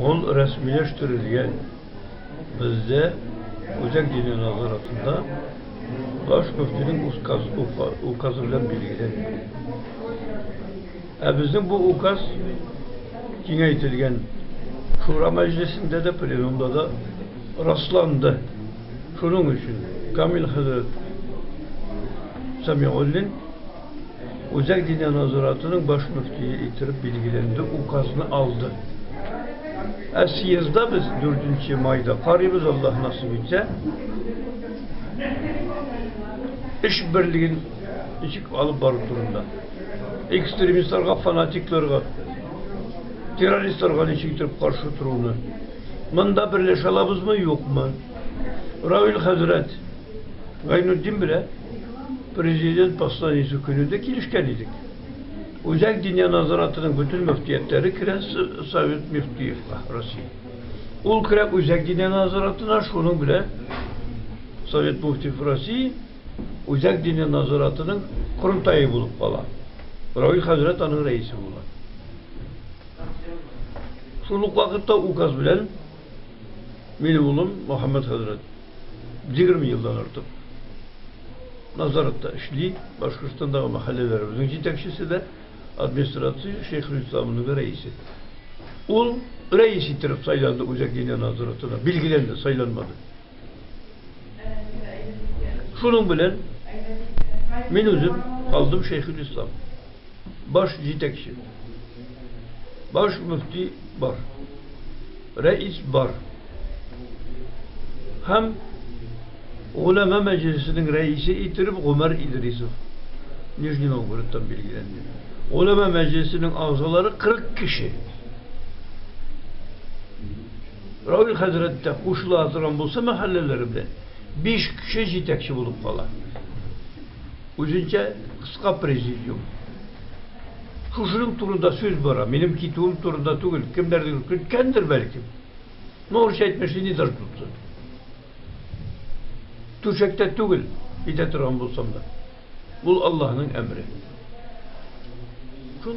Ol resmileştirilgen bizde Ocak Dini Nazaratında baş müftünün ukazı bilen bilgilenmiyor. Bizim bu ukaz kengeytilgen Şura Meclisi'nde de plenumda da rastlandı. Şunun için Kamil Hazret Samiullin Ocak Dini Nazaratı'nın baş müftüye itirip bilgilendi, ukazını aldı. Esiyiz'de biz 4. May'da qaribız Allah nasip etse iş birliğin içik alıp barıp durumda. Ekstremistlerga, fanatiklerga, teröristlerga içiktirip karşı durumda. Mında birleş alabız mı yok mu? Ravil Hazret Gaynuddin bile Prezident Pastanesi gününde kilişken idik. Ocak Dini Nazaratı'nın bütün müftiyetleri kire Sovyet Müftüyü Rasiye. Ul kire Ocak Dini Nazaratı'na şunun bile Sovyet Müftüyü Rasiye Ocak Dini Nazaratı'nın kurultayı bulup falan. Ravil Hazret anın reisi bulan. Şunluk vakitte ukaz bilen benim oğlum Muhammed Hazret 20 yıldan artık Nazaratta işli, Başkırstan'daki mahallelerimizin yetekçisi de administrasyon Şeyhülislam'ın reisi. Ul reis itirip saylandı Ocak Dini Nazaratına. Bilgilendi, saylanmadı. Şunun bilen ben özüm kaldım Şeyhülislam. Baş yetekçi. Baş müfti var. Reis var. Hem Ulema Meclisi'nin reisi itirip Ömer İdrisov. Nijni Novgorod'dan bilgilendi. Ulema Meclisi'nin ağzaları 40 kişi. Ravil Hazret'te kuşlu hatıran bulsa mahallelerimde 5 kişi yetekçi bulup falan. Uzunca kısa prezidyum. Şunun turunda söz var. Benim kitabım turunda değil. Kimlerdir? Kendir belki. Ne olursa etmesi nedir tutsun. Türkçekte değil, bir de bulsam da. Bu Allah'ın emri. Şu